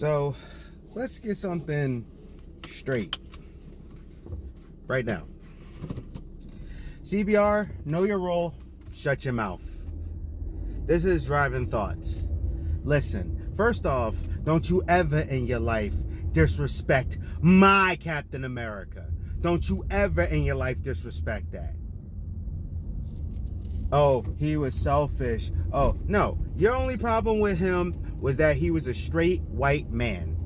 So let's get something straight right now. CBR, know your role, shut your mouth. This is Driving Thoughts. Listen, first off, don't you ever in your life disrespect my Captain America. Don't you ever in your life disrespect that. Oh, he was selfish. Oh, no. Your only problem with him was that he was a straight white man.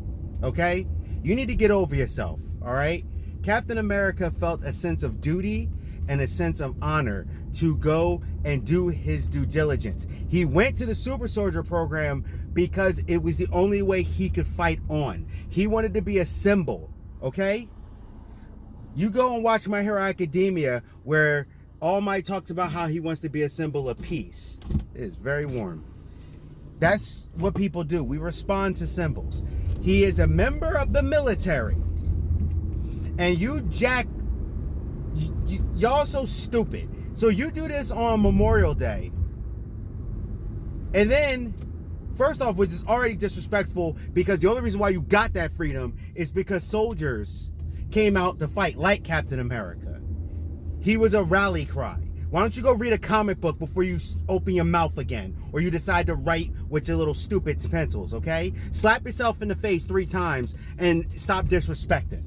Okay? You need to get over yourself, all right? Captain America felt a sense of duty and a sense of honor to go and do his due diligence. He went to the super soldier program because it was the only way he could fight on. He wanted to be a symbol, okay? You go and watch My Hero Academia where All Might talks about how he wants to be a symbol of peace. It is very warm. That's what people do. We respond to symbols. He is a member of the military. And y'all so stupid. So you do this on Memorial Day. And then, first off, which is already disrespectful, because the only reason why you got that freedom is because soldiers came out to fight like Captain America. He was a rally cry. Why don't you go read a comic book before you open your mouth again, or you decide to write with your little stupid pencils, okay? Slap yourself in the face 3 times and stop disrespecting.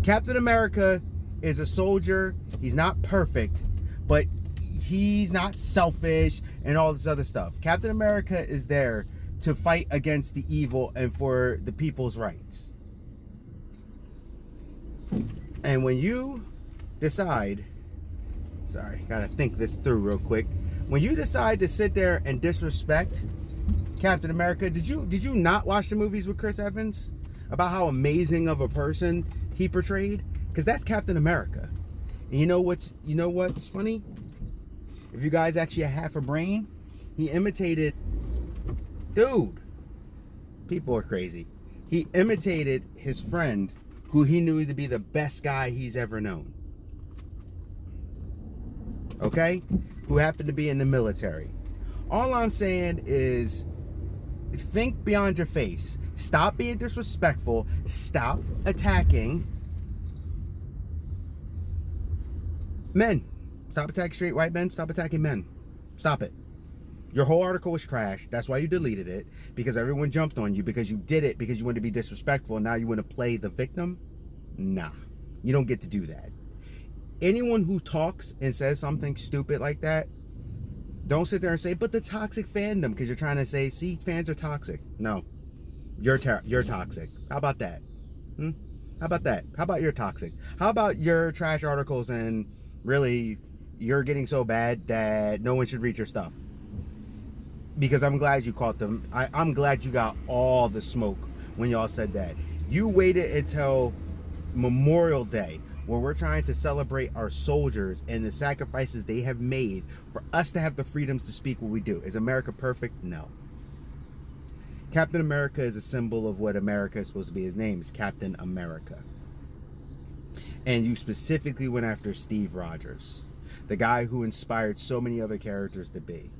Captain America is a soldier. He's not perfect, but he's not selfish and all this other stuff. Captain America is there to fight against the evil and for the people's rights. And when you decide, sorry, gotta think this through real quick. When you decide to sit there and disrespect Captain America, did you not watch the movies with Chris Evans about how amazing of a person he portrayed? Because that's Captain America. And you know what's funny? If you guys actually have a brain, he imitated, dude, people are crazy. He imitated his friend who he knew to be the best guy he's ever known. Okay? Who happened to be in the military. All I'm saying is, think beyond your face. Stop being disrespectful. Stop attacking men. Stop attacking straight white men. Stop attacking men. Stop it. Your whole article was trash. That's why you deleted it. Because everyone jumped on you. Because you did it because you wanted to be disrespectful. And now you want to play the victim? Nah. You don't get to do that. Anyone who talks and says something stupid like that, don't sit there and say, but the toxic fandom. Because you're trying to say, see, fans are toxic. No. You're toxic. How about that? How about that? How about you're toxic? How about your trash articles and really you're getting so bad that no one should read your stuff? Because I'm glad you caught them. I'm glad you got all the smoke when y'all said that. You waited until Memorial Day, where we're trying to celebrate our soldiers and the sacrifices they have made for us to have the freedoms to speak what we do. Is America perfect? No. Captain America is a symbol of what America is supposed to be. His name is Captain America. And you specifically went after Steve Rogers, the guy who inspired so many other characters to be.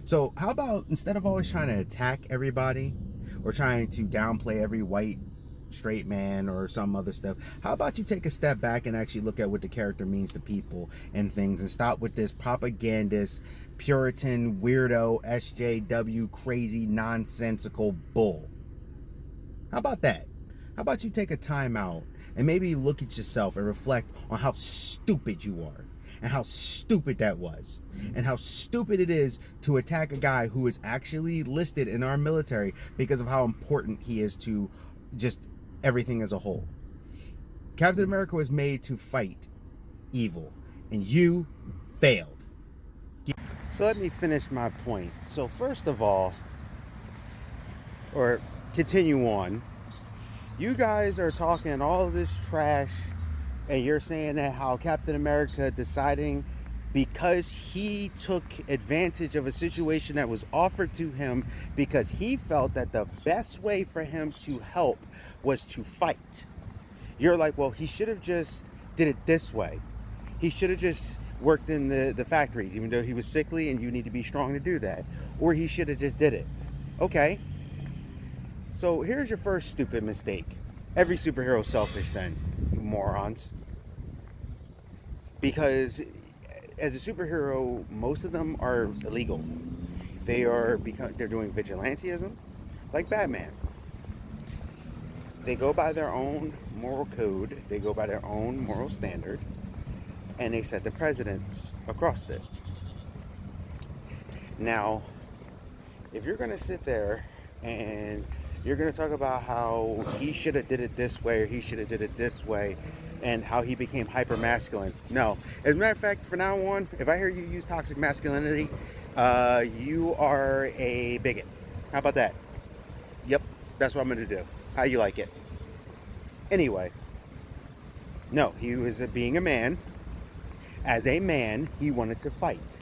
So how about, instead of always trying to attack everybody or trying to downplay every white straight man or some other stuff, how about you take a step back and actually look at what the character means to people and things, and stop with this propagandist, Puritan, weirdo, SJW, crazy, nonsensical bull. How about that? How about you take a time out and maybe look at yourself and reflect on how stupid you are, and how stupid that was, and how stupid it is to attack a guy who is actually listed in our military because of how important he is to just everything as a whole. Captain America was made to fight evil, and you failed. So let me finish my point. So first of all, or continue on, you guys are talking all this trash, and you're saying that how Captain America deciding because he took advantage of a situation that was offered to him because he felt that the best way for him to help was to fight. You're like, well, he should have just did it this way. He should have just worked in the factories, even though he was sickly and you need to be strong to do that. or he should have just did it. Okay, so here's your first stupid mistake. Every superhero is selfish then, you morons. Because as a superhero, most of them are illegal. They're doing vigilantism, like Batman. They go by their own moral code, they go by their own moral standard, and they set the precedents across it. Now, if you're going to sit there and you're going to talk about how he should have did it this way or he should have did it this way and how he became hyper masculine, no. As a matter of fact, from now on, if I hear you use toxic masculinity, you are a bigot. How about that? Yep, that's what I'm going to do. How you like it? Anyway, no, he was being a man. As a man, he wanted to fight.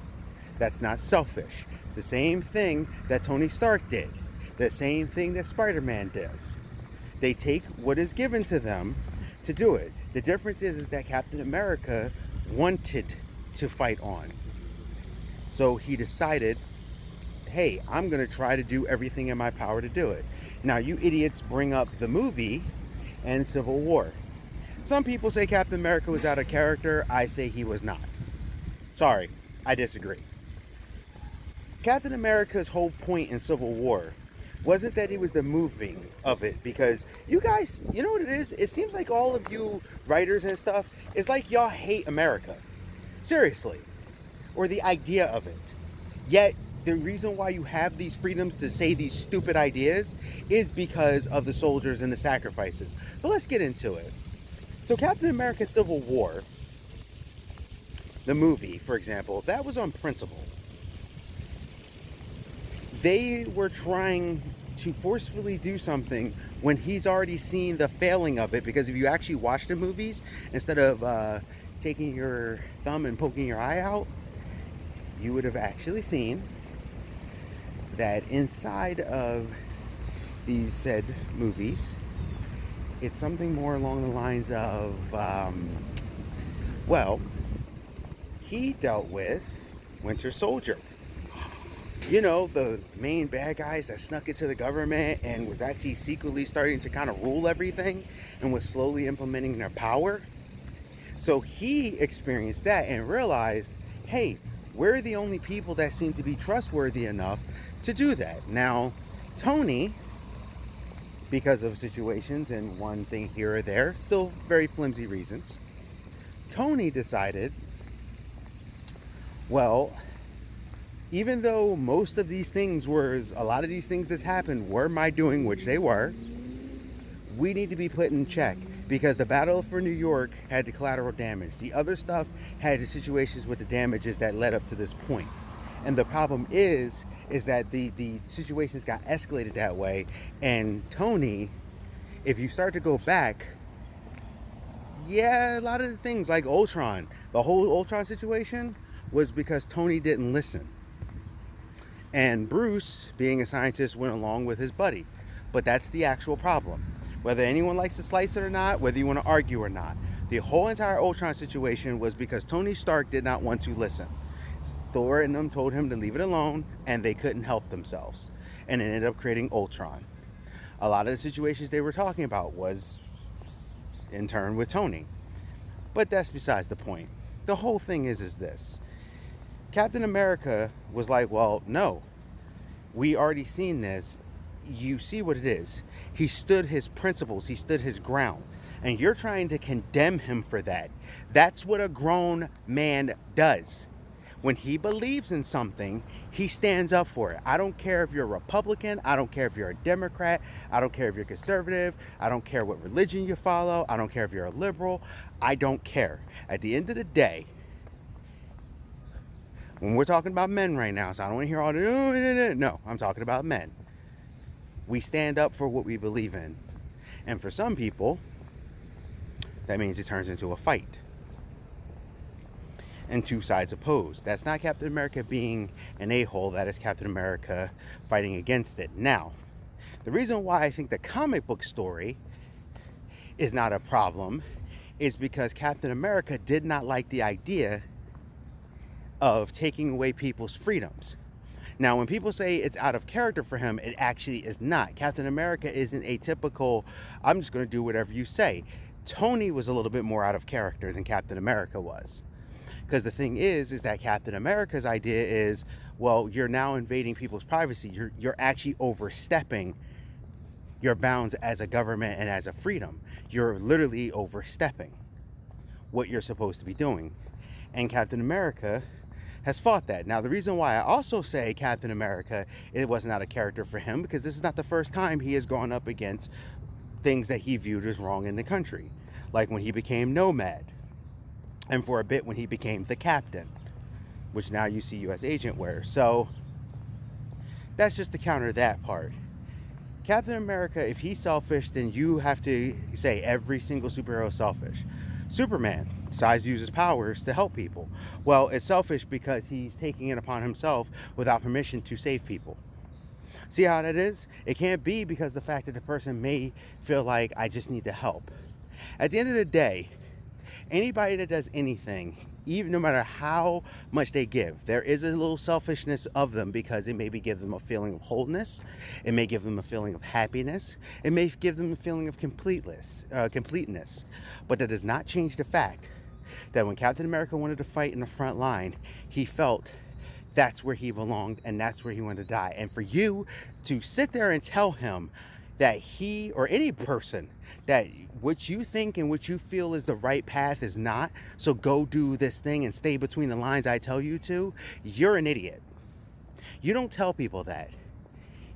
That's not selfish. It's the same thing that Tony Stark did. The same thing that Spider-Man does. They take what is given to them to do it. The difference is that Captain America wanted to fight on. So he decided, hey, I'm going to try to do everything in my power to do it. Now, you idiots bring up the movie and Civil War. Some people say Captain America was out of character. I say he was not. Sorry, I disagree. Captain America's whole point in Civil War wasn't that he was the moving of it, because you guys, you know what it is? It seems like all of you writers and stuff, it's like y'all hate America. Seriously. Or the idea of it. Yet, the reason why you have these freedoms to say these stupid ideas is because of the soldiers and the sacrifices. But let's get into it. So Captain America Civil War, the movie, for example, that was on principle. They were trying to forcefully do something when he's already seen the failing of it, because if you actually watch the movies, instead of taking your thumb and poking your eye out, you would have actually seen that inside of these said movies, it's something more along the lines of, well, he dealt with Winter Soldier. You know, the main bad guys that snuck into the government and was actually secretly starting to kind of rule everything and was slowly implementing their power. So he experienced that and realized, hey, we're the only people that seem to be trustworthy enough to do that. Now, Tony, because of situations and one thing here or there, still very flimsy reasons, Tony decided, well, even though a lot of these things that happened were my doing, which they were, we need to be put in check, because the battle for New York had the collateral damage. The other stuff had the situations with the damages that led up to this point. And the problem is that the situations got escalated that way. And Tony, if you start to go back, yeah, a lot of the things like Ultron, the whole Ultron situation was because Tony didn't listen. And Bruce, being a scientist, went along with his buddy. But that's the actual problem. Whether anyone likes to slice it or not, whether you want to argue or not, the whole entire Ultron situation was because Tony Stark did not want to listen. Thor and them told him to leave it alone, and they couldn't help themselves. And it ended up creating Ultron. A lot of the situations they were talking about was in turn with Tony. But that's besides the point. The whole thing is this. Captain America was like, well, no, we already seen this. You see what it is. He stood his principles. He stood his ground. And you're trying to condemn him for that. That's what a grown man does. When he believes in something, he stands up for it. I don't care if you're a Republican. I don't care if you're a Democrat. I don't care if you're conservative. I don't care what religion you follow. I don't care if you're a liberal. I don't care. At the end of the day, when we're talking about men right now, so I don't want to hear all the, no, I'm talking about men. We stand up for what we believe in. And for some people, that means it turns into a fight. And two sides oppose. That's not Captain America being an a-hole. That is Captain America fighting against it. Now, the reason why I think the comic book story is not a problem is because Captain America did not like the idea of taking away people's freedoms. Now, when people say it's out of character for him, it actually is not. Captain America isn't a typical, I'm just going to do whatever you say. Tony was a little bit more out of character than Captain America was. Because the thing is that Captain America's idea is, well, you're now invading people's privacy. You're actually overstepping your bounds as a government and as a freedom. You're literally overstepping what you're supposed to be doing. And Captain America has fought that. Now, the reason why I also say Captain America, it wasn't out of character for him, because this is not the first time he has gone up against things that he viewed as wrong in the country. Like when he became Nomad, and for a bit when he became the Captain, which now you see U.S. agent wears. So that's just to counter that part. Captain America, if he's selfish, then you have to say every single superhero is selfish. Superman decides to use his powers to help people. Well, it's selfish because he's taking it upon himself without permission to save people. See how that is? It can't be because the fact that the person may feel like, I just need the help. At the end of the day, anybody that does anything, even no matter how much they give, there is a little selfishness of them, because it maybe give them a feeling of wholeness, it may give them a feeling of happiness, it may give them a feeling of completeness. But that does not change the fact that when Captain America wanted to fight in the front line, he felt that's where he belonged and that's where he wanted to die. And for you to sit there and tell him that he, or any person, that what you think and what you feel is the right path is not, so go do this thing and stay between the lines I tell you to, you're an idiot. You don't tell people that.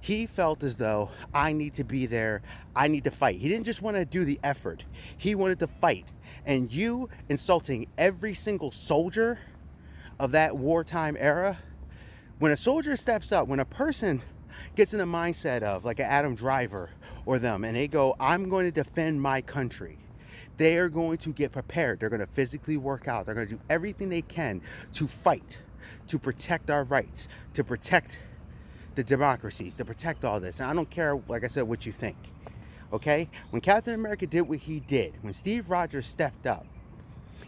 He felt as though, I need to be there, I need to fight. He didn't just want to do the effort, he wanted to fight. And you insulting every single soldier of that wartime era, when a soldier steps up, when a person gets in the mindset of like an Adam Driver or them, and they go, I'm going to defend my country, they are going to get prepared. They're going to physically work out. They're going to do everything they can to fight, to protect our rights, to protect the democracies, to protect all this. And I don't care, like I said, what you think. Okay? When Captain America did what he did, when Steve Rogers stepped up,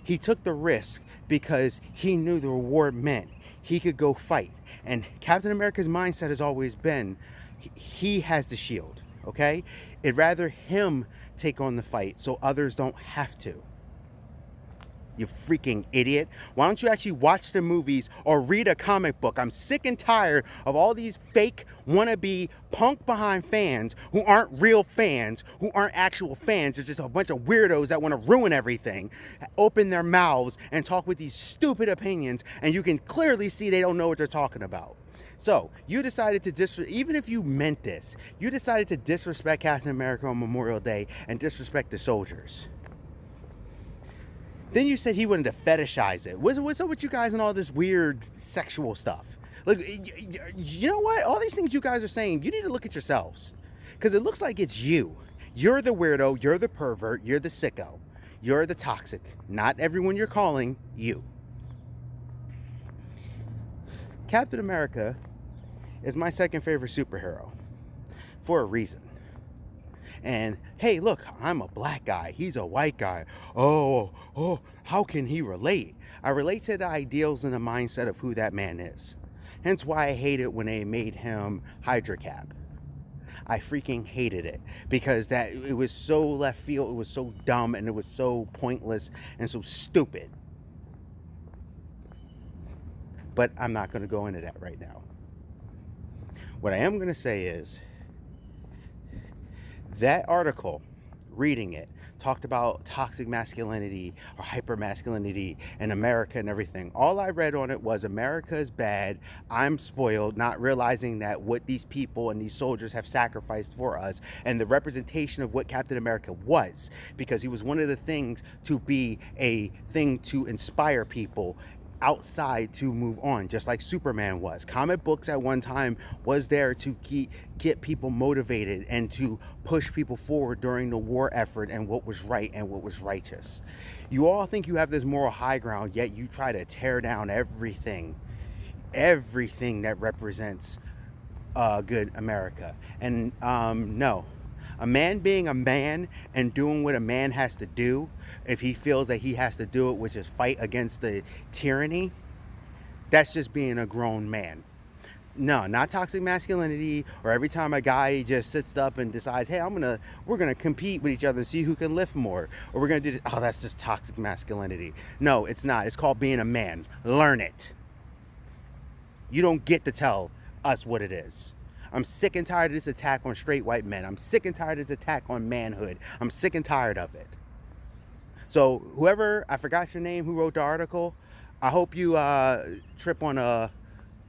he took the risk because he knew the reward meant he could go fight. And Captain America's mindset has always been, he has the shield, okay? It'd rather him take on the fight so others don't have to. You freaking idiot. Why don't you actually watch the movies or read a comic book? I'm sick and tired of all these fake wannabe punk behind fans who aren't real fans, who aren't actual fans. They're just a bunch of weirdos that want to ruin everything, open their mouths and talk with these stupid opinions, and you can clearly see they don't know what they're talking about. So you decided to even if you meant this, you decided to disrespect Captain America on Memorial Day and disrespect the soldiers. Then you said he wanted to fetishize it. What's up with you guys and all this weird sexual stuff? Look, you know what? All these things you guys are saying, you need to look at yourselves. Because it looks like it's you. You're the weirdo. You're the pervert. You're the sicko. You're the toxic. Not everyone you're calling, you. Captain America is my second favorite superhero. For a reason. And hey, look, I'm a black guy. He's a white guy. Oh, how can he relate? I relate to the ideals and the mindset of who that man is. Hence why I hate it when they made him Hydra Cap. I freaking hated it because it was so left field, it was so dumb, and it was so pointless and so stupid. But I'm not going to go into that right now. What I am going to say is, that article, reading it, talked about toxic masculinity or hyper-masculinity and America and everything. All I read on it was America is bad, I'm spoiled, not realizing that what these people and these soldiers have sacrificed for us and the representation of what Captain America was, because he was one of the things to be a thing to inspire people outside to move on, just like Superman was. Comic books at one time was there to get people motivated and to push people forward during the war effort and what was right and what was righteous. You all think you have this moral high ground, yet you try to tear down everything that represents good America. And no. A man being a man and doing what a man has to do, if he feels that he has to do it, which is fight against the tyranny, that's just being a grown man. No, not toxic masculinity, or every time a guy just sits up and decides, hey, we're gonna compete with each other and see who can lift more, or we're gonna do this. Oh, that's just toxic masculinity. No, it's not. It's called being a man. Learn it. You don't get to tell us what it is. I'm sick and tired of this attack on straight white men. I'm sick and tired of this attack on manhood. I'm sick and tired of it. So whoever, I forgot your name, who wrote the article, I hope you trip on a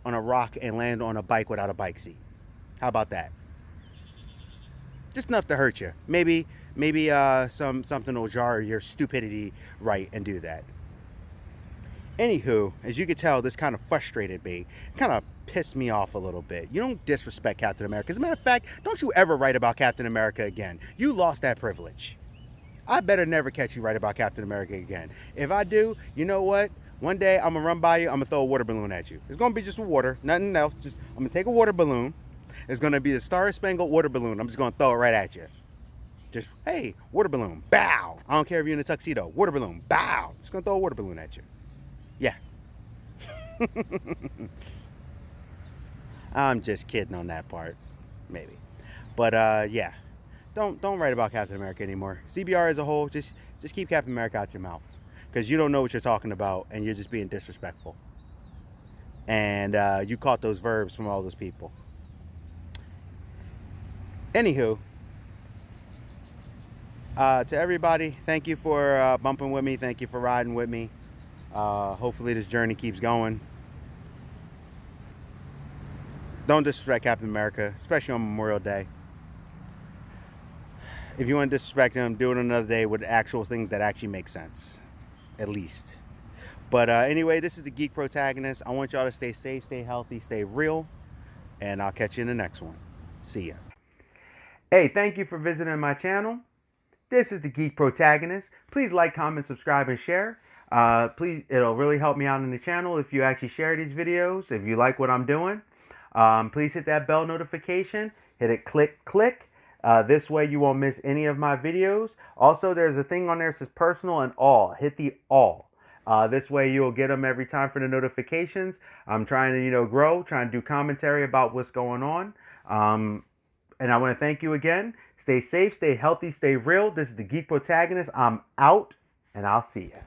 rock and land on a bike without a bike seat. How about that? Just enough to hurt you. Maybe something will jar your stupidity right and do that. Anywho, as you can tell, this kind of frustrated me. It kind of pissed me off a little bit. You don't disrespect Captain America. As a matter of fact, don't you ever write about Captain America again. You lost that privilege. I better never catch you right about Captain America again. If I do, you know what? One day I'm gonna run by you, I'm gonna throw a water balloon at you. It's gonna be just water, nothing else. I'm gonna take a water balloon. It's gonna be the Star-Spangled water balloon. I'm just gonna throw it right at you. Just, hey, water balloon, bow. I don't care if you're in a tuxedo. Water balloon, bow. Just gonna throw a water balloon at you. Yeah. I'm just kidding on that part, maybe. But yeah, don't write about Captain America anymore. CBR as a whole, just keep Captain America out your mouth, because you don't know what you're talking about, and you're just being disrespectful. And you caught those verbs from all those people. Anywho, to everybody, thank you for bumping with me. Thank you for riding with me. Hopefully this journey keeps going. Don't disrespect Captain America, especially on Memorial Day. If you want to disrespect him, do it another day with actual things that actually make sense, at least. But anyway, this is the Geek Protagonist. I want y'all to stay safe, stay healthy, stay real, and I'll catch you in the next one. See ya. Hey, thank you for visiting my channel. This is the Geek Protagonist. Please like, comment, subscribe, and share. Please, it'll really help me out in the channel if you actually share these videos, if you like what I'm doing. Please hit that bell notification. Hit it, click. This way you won't miss any of my videos. Also, there's a thing on there that says personal and all. Hit the all. This way you'll get them every time for the notifications. I'm trying to, grow, trying to do commentary about what's going on. And I want to thank you again. Stay safe, stay healthy, stay real. This is the Geek Protagonist. I'm out, and I'll see you.